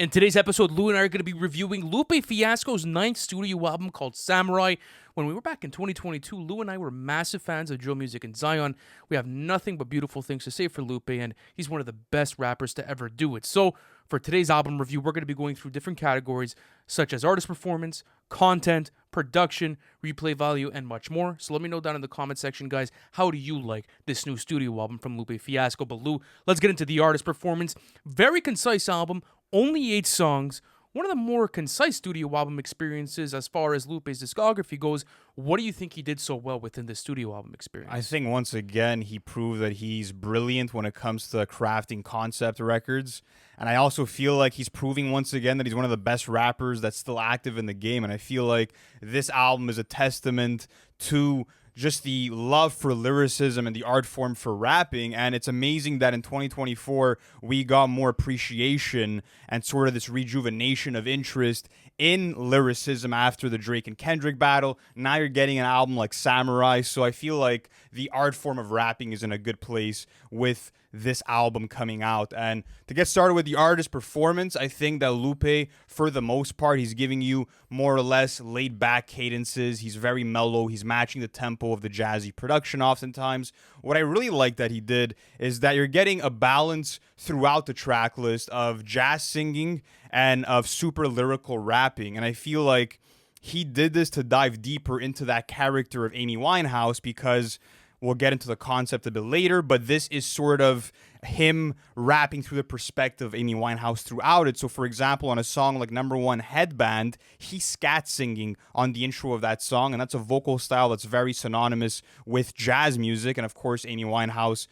In today's episode, Lou and I are going to be reviewing Lupe Fiasco's 9th studio album called Samurai. When we were back in 2022, Lou and I were massive fans of drill music and Zion. We have nothing but beautiful things to say for Lupe, and he's one of the best rappers to ever do it. So, for today's album review, we're going to be going through different categories such as artist performance, content, production, replay value, and much more. So let me know down in the comment section, guys, how do you like this new studio album from Lupe Fiasco? But Lou, let's get into the artist performance. Very concise album. Only 8 songs, one of the more concise studio album experiences as far as Lupe's discography goes. What do you think he did so well within the studio album experience? I think once again, he proved that he's brilliant when it comes to crafting concept records. And I also feel like he's proving once again that he's one of the best rappers that's still active in the game. And I feel like this album is a testament to just the love for lyricism and the art form for rapping. And it's amazing that in 2024, we got more appreciation and sort of this rejuvenation of interest in lyricism after the Drake and Kendrick battle. Now you're getting an album like Samurai. So I feel like the art form of rapping is in a good place with this album coming out. And to get started with the artist performance, I think that Lupe, for the most part, he's giving you more or less laid back cadences. He's very mellow. He's matching the tempo of the jazzy production oftentimes. What I really like that he did is that you're getting a balance throughout the track list of jazz singing and of super lyrical rapping. And I feel like he did this to dive deeper into that character of Amy Winehouse, because we'll get into the concept a bit later, but this is sort of him rapping through the perspective of Amy Winehouse throughout it. So, for example, on a song like Number One Headband, he's scat singing on the intro of that song, and that's a vocal style that's very synonymous with jazz music. And, of course, Amy Winehouse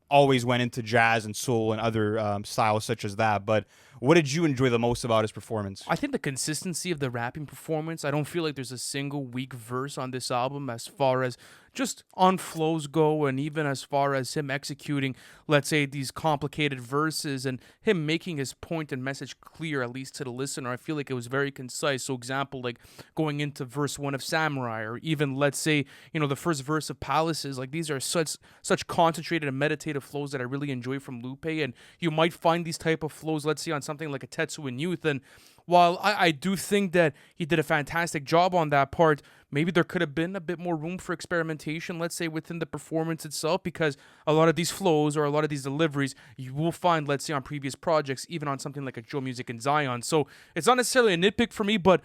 always went into jazz and soul and other styles such as that. But what did you enjoy the most about his performance? I think the consistency of the rapping performance. I don't feel like there's a single weak verse on this album as far as just on flows go, and even as far as him executing, let's say, these complicated verses and him making his point and message clear, at least to the listener. I feel like it was very concise. So example, like going into verse 1 of Samurai, or even, let's say, the first verse of Palaces. Like, these are such concentrated and meditative flows that I really enjoy from Lupe. And you might find these type of flows, let's say, on something like a Tetsu in Youth. And while I do think that he did a fantastic job on that part, maybe there could have been a bit more room for experimentation, let's say, within the performance itself, because a lot of these flows or a lot of these deliveries you will find, let's say, on previous projects, even on something like a Drill Music and Zion. So it's not necessarily a nitpick for me, but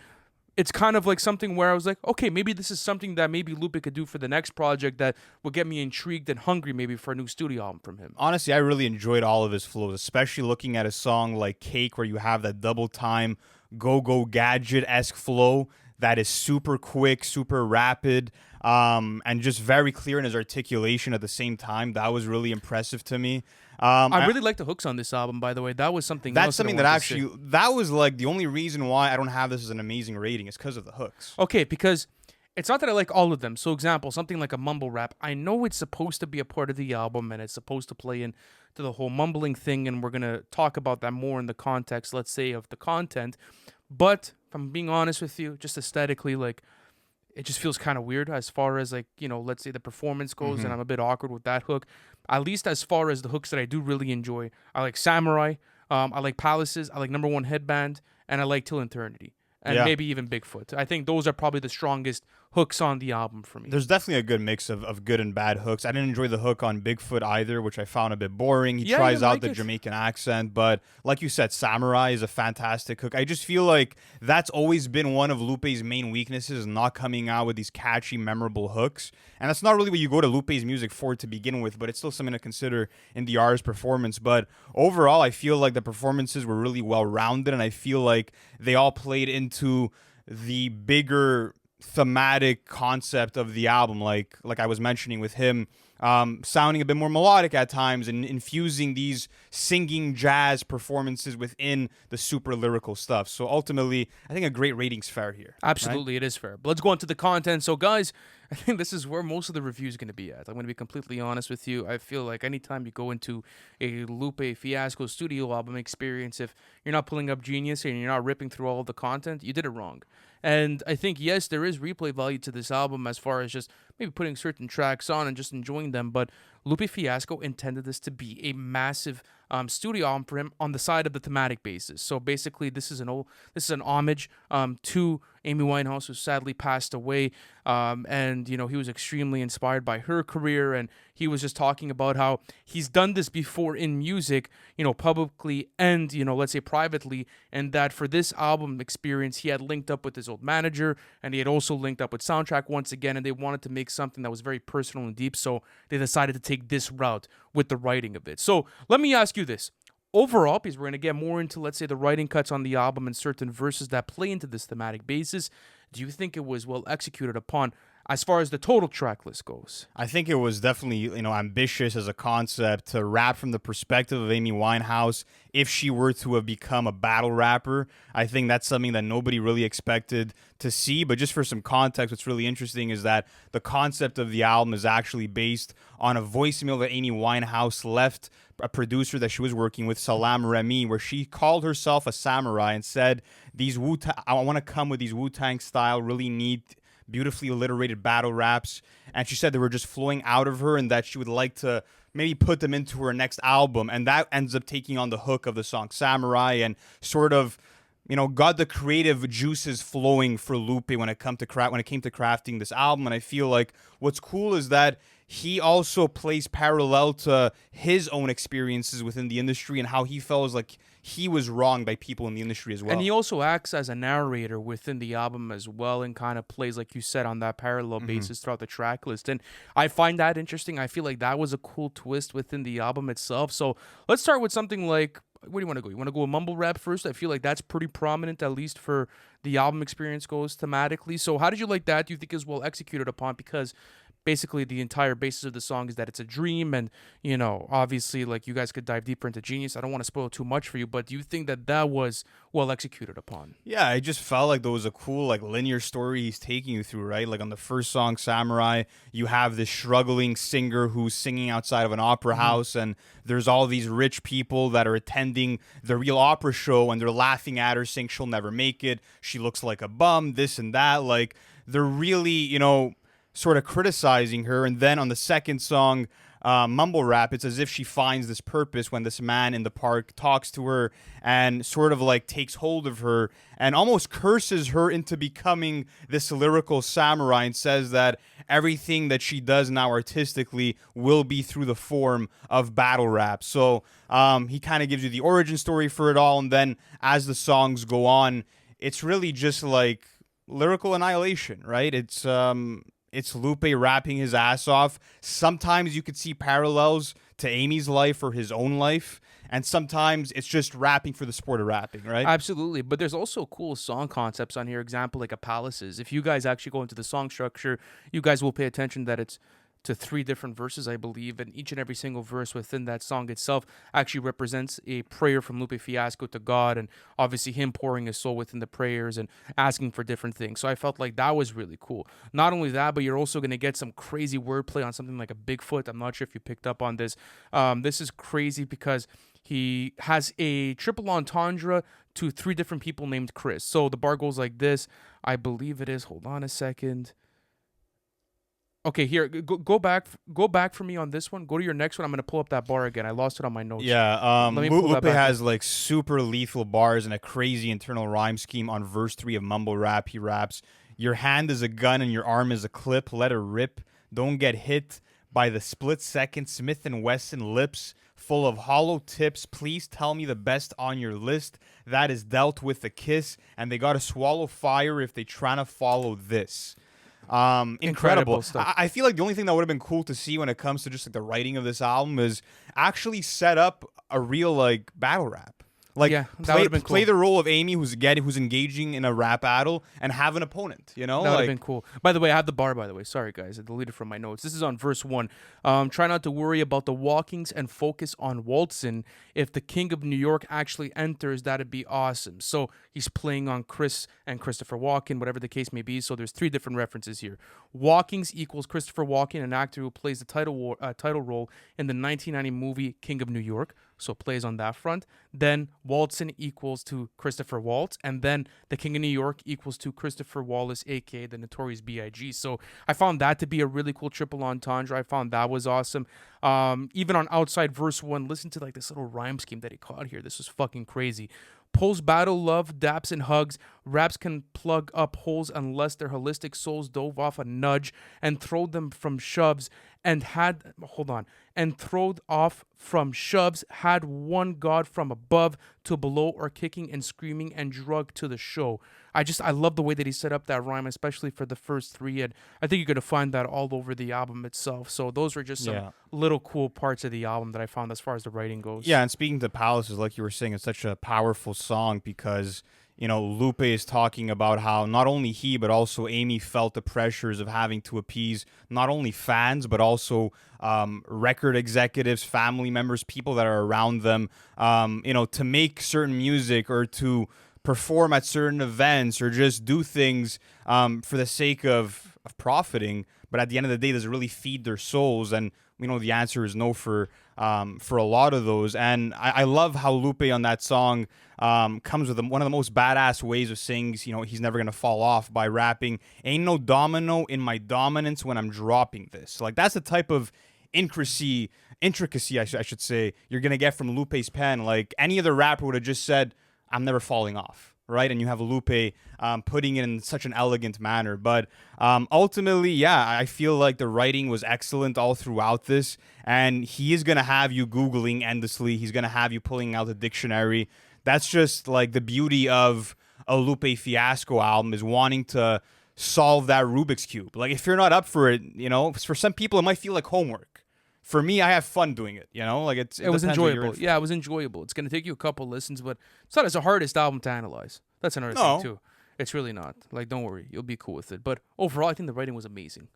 it's kind of like something where I was like, okay, maybe this is something that maybe Lupe could do for the next project that will get me intrigued and hungry maybe for a new studio album from him. Honestly, I really enjoyed all of his flows, especially looking at a song like Cake, where you have that double time go-go gadget-esque flow that is super quick, super rapid, and just very clear in his articulation at the same time. That was really impressive to me. I really like the hooks on this album, by the way. That was something That's else something that actually, that was like the only reason why I don't have this as an amazing rating is because of the hooks. Okay, because it's not that I like all of them. So example, something like a Mumble Rap. I know it's supposed to be a part of the album and it's supposed to play into the whole mumbling thing, and we're going to talk about that more in the context, let's say, of the content. But if I'm being honest with you, just aesthetically, like, it just feels kind of weird as far as, like, let's say the performance goes, and I'm a bit awkward with that hook. At least as far as the hooks that I do really enjoy, I like Samurai, I like Palaces, I like Number One Headband, and I like Till Eternity. And maybe even Bigfoot. I think those are probably the strongest hooks on the album for me. There's definitely a good mix of good and bad hooks. I didn't enjoy the hook on Bigfoot either, which I found a bit boring. He tries out the Jamaican accent, but like you said, Samurai is a fantastic hook. I just feel like that's always been one of Lupe's main weaknesses, not coming out with these catchy, memorable hooks. And that's not really what you go to Lupe's music for to begin with, but it's still something to consider in the artist's performance. But overall, I feel like the performances were really well-rounded, and I feel like they all played into the bigger thematic concept of the album, like I was mentioning, with him sounding a bit more melodic at times and infusing these singing jazz performances within the super lyrical stuff. So ultimately, I think a great rating's fair here. Absolutely, right? It is fair. But let's go into the content. So guys, I think this is where most of the review is going to be at. I'm going to be completely honest with you. I feel like anytime you go into a Lupe Fiasco studio album experience, if you're not pulling up Genius and you're not ripping through all of the content, you did it wrong. And I think, yes, there is replay value to this album as far as just maybe putting certain tracks on and just enjoying them. But Lupe Fiasco intended this to be a massive studio album for him on the side of the thematic basis. So basically, this is an homage to Amy Winehouse, who sadly passed away. And he was extremely inspired by her career, and he was just talking about how he's done this before in music, publicly and let's say privately, and that for this album experience, he had linked up with his old manager, and he had also linked up with Soundtrack once again, and they wanted to make something that was very personal and deep, so they decided to take this route with the writing of it. So let me ask you this. Overall, because we're going to get more into, let's say, the writing cuts on the album and certain verses that play into this thematic basis, do you think it was well executed upon as far as the total track list goes? I think it was definitely, ambitious as a concept to rap from the perspective of Amy Winehouse if she were to have become a battle rapper. I think that's something that nobody really expected to see. But just for some context, what's really interesting is that the concept of the album is actually based on a voicemail that Amy Winehouse left a producer that she was working with, Salam Remy, where she called herself a samurai and said, I want to come with these Wu-Tang style, really neat, beautifully alliterated battle raps. And she said they were just flowing out of her and that she would like to maybe put them into her next album. And that ends up taking on the hook of the song Samurai and sort of, got the creative juices flowing for Lupe when it came to crafting this album. And I feel like what's cool is that he also plays parallel to his own experiences within the industry and how he felt like he was wronged by people in the industry as well. And he also acts as a narrator within the album as well and kind of plays, like you said, on that parallel basis throughout the track list. And I find that interesting. I feel like that was a cool twist within the album itself. So let's start with something like, where do you want to go? You want to go with Mumble Rap first? I feel like that's pretty prominent, at least for the album experience goes thematically. So how did you like that? Do you think it was well executed upon? Because basically the entire basis of the song is that it's a dream, and obviously, like, you guys could dive deeper into Genius. I don't want to spoil too much for you, but do you think that that was well executed upon? Yeah, I just felt like there was a cool, like, linear story he's taking you through, right? Like on the first song, Samurai, you have this struggling singer who's singing outside of an opera house, and there's all these rich people that are attending the real opera show, and they're laughing at her, saying she'll never make it, she looks like a bum, this and that. Like, they're really, sort of criticizing her. And then on the second song, Mumble Rap, it's as if she finds this purpose when this man in the park talks to her and sort of like takes hold of her and almost curses her into becoming this lyrical samurai, and says that everything that she does now artistically will be through the form of battle rap. So he kind of gives you the origin story for it all, and then as the songs go on, it's really just like lyrical annihilation, right? It's Lupe rapping his ass off. Sometimes you could see parallels to Amy's life or his own life, and sometimes it's just rapping for the sport of rapping, right? Absolutely. But there's also cool song concepts on here, example like a Palaces. If you guys actually go into the song structure, you guys will pay attention that it's to 3 different verses, I believe, and each and every single verse within that song itself actually represents a prayer from Lupe Fiasco to God, and obviously him pouring his soul within the prayers and asking for different things. So I felt like that was really cool. Not only that, but you're also going to get some crazy wordplay on something like a Bigfoot. I'm not sure if you picked up on this. This is crazy because he has a triple entendre to 3 different people named Chris. So the bar goes like this. I believe it is. Hold on a second. Okay, here, go back for me on this one. Go to your next one. I'm going to pull up that bar again. I lost it on my notes. Yeah, Lupe has up. like super lethal bars and a crazy internal rhyme scheme on verse 3 of Mumble Rap. He raps, "Your hand is a gun and your arm is a clip. Let her rip. Don't get hit by the split-second Smith & Wesson lips full of hollow tips. Please tell me the best on your list. That is dealt with a kiss. And they got to swallow fire if they trying to follow this." Incredible stuff. I feel like the only thing that would have been cool to see when it comes to just like the writing of this album is actually set up a real like battle rap. Like, yeah, that would have been cool. Play the role of Amy, who's engaging in a rap battle, and have an opponent. That would have been cool. By the way, I have the bar. By the way, sorry guys, I deleted from my notes. This is on verse 1. Try not to worry about the walkings and focus on waltzing. If the King of New York actually enters, that'd be awesome. So he's playing on Chris and Christopher Walken, whatever the case may be. So there's 3 different references here. Walkings equals Christopher Walken, an actor who plays the title role in the 1990 movie King of New York. so plays on that front. Then Waltzen equals to Christopher Waltz, and then the King of New York equals to Christopher Wallace, aka the Notorious B.I.G. So I found that to be a really cool triple entendre. I found that was awesome. Even on Outside verse 1, listen to like this little rhyme scheme that he caught here. This was fucking crazy. Pulls battle love, daps and hugs. Raps can plug up holes unless their holistic souls dove off a nudge and throw them from shoves and throwed off from shoves, had one god from above to below or kicking and screaming and drug to the show. I love the way that he set up that rhyme, especially for the first three, and I think you're going to find that all over the album itself. So those were just some little cool parts of the album that I found as far as the writing goes. Yeah, and speaking to Palaces, like you were saying, it's such a powerful song because, you know, Lupe is talking about how not only he but also Amy felt the pressures of having to appease not only fans but also record executives, family members, people that are around them, you know, to make certain music or to perform at certain events or just do things for the sake of profiting. But at the end of the day, does it really feed their souls? And we know the answer is no for a lot of those. And I love how Lupe on that song comes with one of the most badass ways of saying, you know, he's never going to fall off by rapping, "Ain't no domino in my dominance when I'm dropping this." Like, that's the type of intricacy, I should say, you're going to get from Lupe's pen. Like, any other rapper would have just said, "I'm never falling off," right? And you have Lupe putting it in such an elegant manner. But ultimately, yeah, I feel like the writing was excellent all throughout this. And he is going to have you Googling endlessly. He's going to have you pulling out the dictionary. That's just like the beauty of a Lupe Fiasco album, is wanting to solve that Rubik's Cube. Like, if you're not up for it, you know, for some people, it might feel like homework. For me, I have fun doing it, you know? Like, it was enjoyable. Yeah, it was enjoyable. It's going to take you a couple listens, but it's not as the hardest album to analyze. That's another thing, too. It's really not. Like, don't worry. You'll be cool with it. But overall, I think the writing was amazing.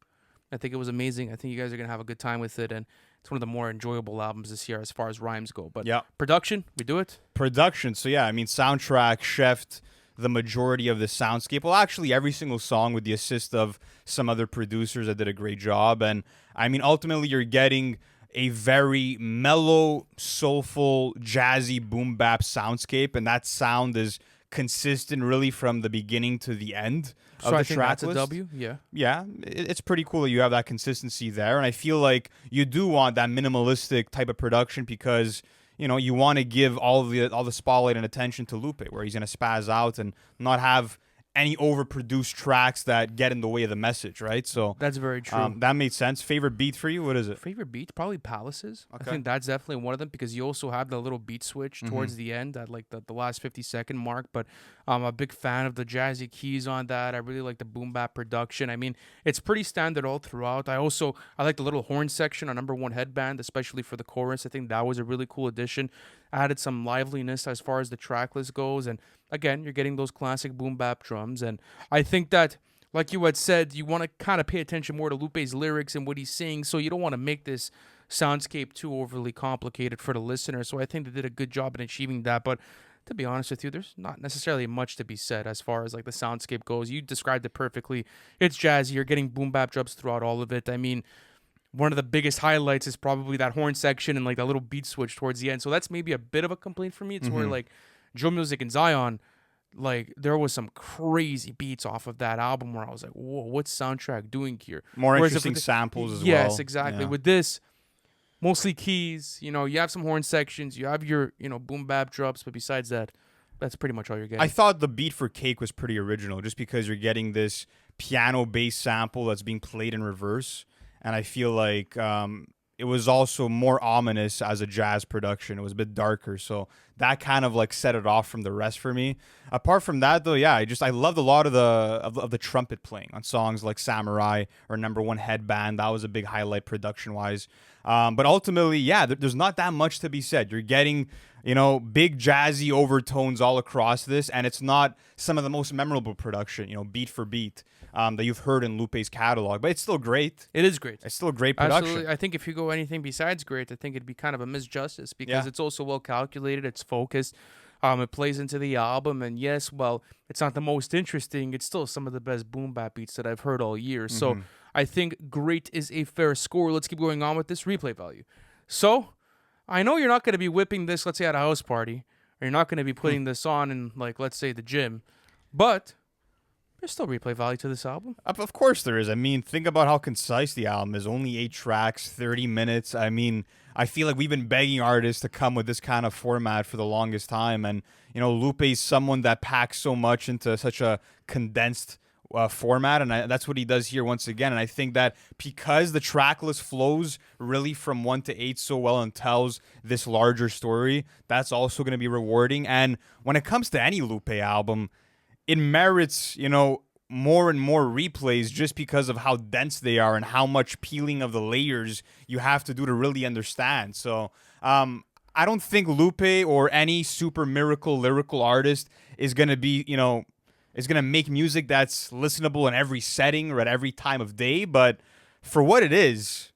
I think it was amazing. I think you guys are going to have a good time with it, and it's one of the more enjoyable albums this year as far as rhymes go. But production, we do it? Production. So, yeah, I mean, soundtrack, chefed the majority of the soundscape. Well, actually, every single song with the assist of some other producers that did a great job. And, I mean, ultimately, you're getting a very mellow, soulful, jazzy boom bap soundscape, and that sound is consistent really from the beginning to the end of the track list. That's a W. Yeah, it's pretty cool that you have that consistency there, and I feel like you do want that minimalistic type of production because, you know, you want to give all the spotlight and attention to Lupe, where he's gonna spaz out and not have any overproduced tracks that get in the way of the message, right? So that's very true. That made sense. Favorite beat for you? What is it? Favorite beat? Probably Palaces. Okay. I think that's definitely one of them because you also have the little beat switch towards the end at like the last 50-second mark. But I'm a big fan of the jazzy keys on that. I really like the boom bap production. I mean, it's pretty standard all throughout. I like the little horn section on Number One Headband, especially for the chorus. I think that was a really cool addition. Added some liveliness as far as the track list goes, and again, you're getting those classic boom bap drums. And I think that, like you had said, you want to kind of pay attention more to Lupe's lyrics and what he's saying, so you don't want to make this soundscape too overly complicated for the listener. So I think they did a good job in achieving that. But to be honest with you, there's not necessarily much to be said as far as like the soundscape goes. You described it perfectly. It's jazzy. You're getting boom bap drums throughout all of it. I mean, one of the biggest highlights is probably that horn section and like that little beat switch towards the end. So that's maybe a bit of a complaint for me. It's where like Joe Music and Zion, like there was some crazy beats off of that album where I was like, whoa, what's soundtrack doing here? More interesting samples as well. Yes, exactly. Yeah. With this, mostly keys, you know, you have some horn sections, you have your, you know, boom bap drops, but besides that, that's pretty much all you're getting. I thought the beat for Cake was pretty original just because you're getting this piano-based sample that's being played in reverse. And I feel like it was also more ominous as a jazz production. It was a bit darker, so that kind of like set it off from the rest for me. Apart from that, though, yeah, I loved a lot of the trumpet playing on songs like Samurai or Number One Headband. That was a big highlight production-wise. But ultimately, yeah, there's not that much to be said. You're getting, you know, big jazzy overtones all across this, and it's not some of the most memorable production, you know, beat for beat, that you've heard in Lupe's catalog, but it's still great. It is great. It's still a great production. Absolutely. I think if you go anything besides great, I think it'd be kind of a misjustice because it's also well calculated, it's focused, it plays into the album, and yes, well, it's not the most interesting, it's still some of the best boom bap beats that I've heard all year. So I think great is a fair score. Let's keep going on with this replay value. So I know you're not going to be whipping this, let's say, at a house party, or you're not going to be putting this on in, like, let's say, the gym, but there's still replay value to this album. Of course there is. I mean, think about how concise the album is. Only 8 tracks, 30 minutes. I mean, I feel like we've been begging artists to come with this kind of format for the longest time. And, you know, Lupe is someone that packs so much into such a condensed format. And that's what he does here once again. And I think that because the track list flows really from 1 to 8 so well and tells this larger story, that's also going to be rewarding. And when it comes to any Lupe album, it merits, you know, more and more replays just because of how dense they are and how much peeling of the layers you have to do to really understand. So I don't think Lupe or any super miracle lyrical artist is going to be, you know, is going to make music that's listenable in every setting or at every time of day. But for what it is,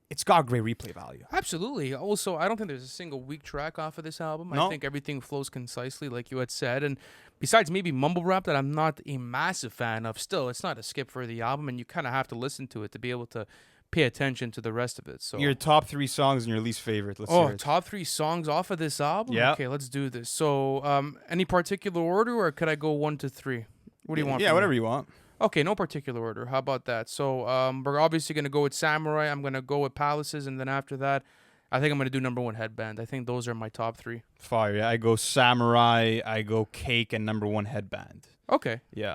it's got great replay value. Absolutely. Also, I don't think there's a single weak track off of this album. No. I think everything flows concisely, like you had said. And besides maybe Mumble Rap, that I'm not a massive fan of, still, it's not a skip for the album, and you kind of have to listen to it to be able to pay attention to the rest of it. So Your top 3 songs and your least favorite. Let's hear it. top 3 songs off of this album? Yeah. Okay, let's do this. So any particular order, or could I go 1 to 3? What do you want? Yeah, from me? whatever you want. Okay, no particular order. How about that? So we're obviously going to go with Samurai. I'm going to go with Palaces. And then after that, I think I'm going to do number 1 Headband. I think those are my top 3. Fire. Yeah, I go Samurai, I go Cake, and number 1 Headband. Okay. Yeah.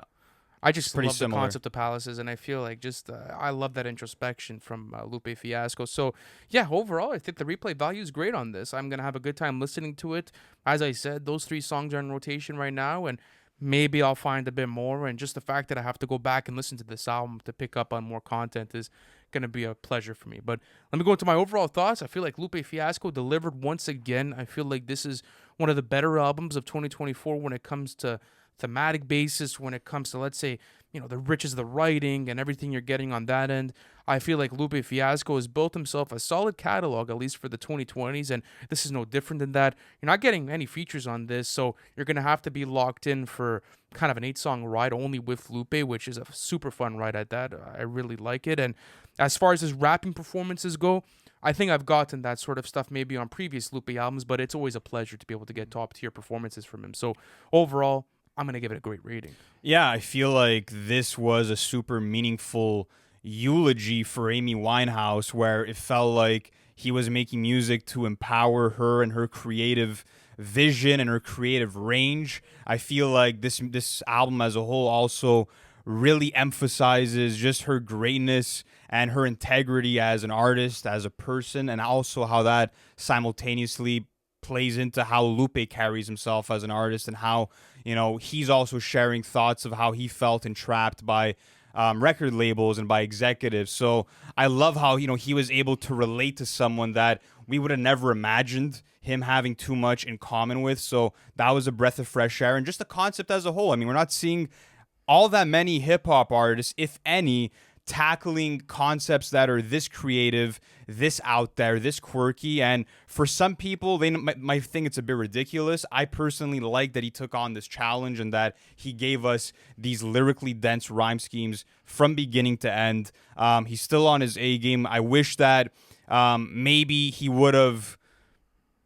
I just Pretty love similar. the concept of Palaces. And I feel like just I love that introspection from Lupe Fiasco. So, yeah, overall, I think the replay value is great on this. I'm going to have a good time listening to it. As I said, those 3 songs are in rotation right now. And maybe I'll find a bit more, and just the fact that I have to go back and listen to this album to pick up on more content is going to be a pleasure for me. But let me go into my overall thoughts. I feel like Lupe Fiasco delivered once again. I feel like this is one of the better albums of 2024 when it comes to thematic basis, when it comes to, let's say, you know, the riches of the writing and everything you're getting on that end. I feel like Lupe Fiasco has built himself a solid catalog, at least for the 2020s, and this is no different than that. You're not getting any features on this, so you're going to have to be locked in for kind of an 8-song ride only with Lupe, which is a super fun ride at that. I really like it. And as far as his rapping performances go, I think I've gotten that sort of stuff maybe on previous Lupe albums, but it's always a pleasure to be able to get top-tier performances from him. So overall, I'm going to give it a great rating. Yeah, I feel like this was a super meaningful eulogy for Amy Winehouse, where it felt like he was making music to empower her and her creative vision and her creative range. I feel like this album as a whole also really emphasizes just her greatness and her integrity as an artist, as a person, and also how that simultaneously plays into how Lupe carries himself as an artist, and how, you know, he's also sharing thoughts of how he felt entrapped by record labels and by executives. So I love how, you know, he was able to relate to someone that we would have never imagined him having too much in common with. So that was a breath of fresh air, and just the concept as a whole. I mean, we're not seeing all that many hip hop artists, if any, tackling concepts that are this creative, this out there, this quirky. And for some people, they might think it's a bit ridiculous. I personally like that he took on this challenge and that he gave us these lyrically dense rhyme schemes from beginning to end. He's still on his A game. I wish that maybe he would have,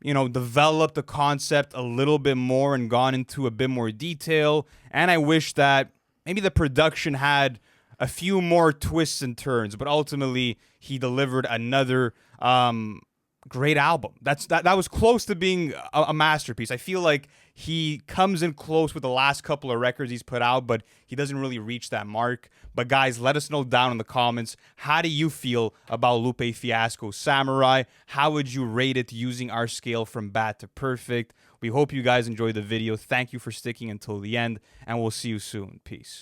you know, developed the concept a little bit more and gone into a bit more detail. And I wish that maybe the production had a few more twists and turns, but ultimately he delivered another great album. That was close to being a masterpiece. I feel like he comes in close with the last couple of records he's put out, but he doesn't really reach that mark. But guys, let us know down in the comments, how do you feel about Lupe Fiasco Samurai? How would you rate it using our scale from bad to perfect? We hope you guys enjoyed the video. Thank you for sticking until the end, and we'll see you soon. Peace.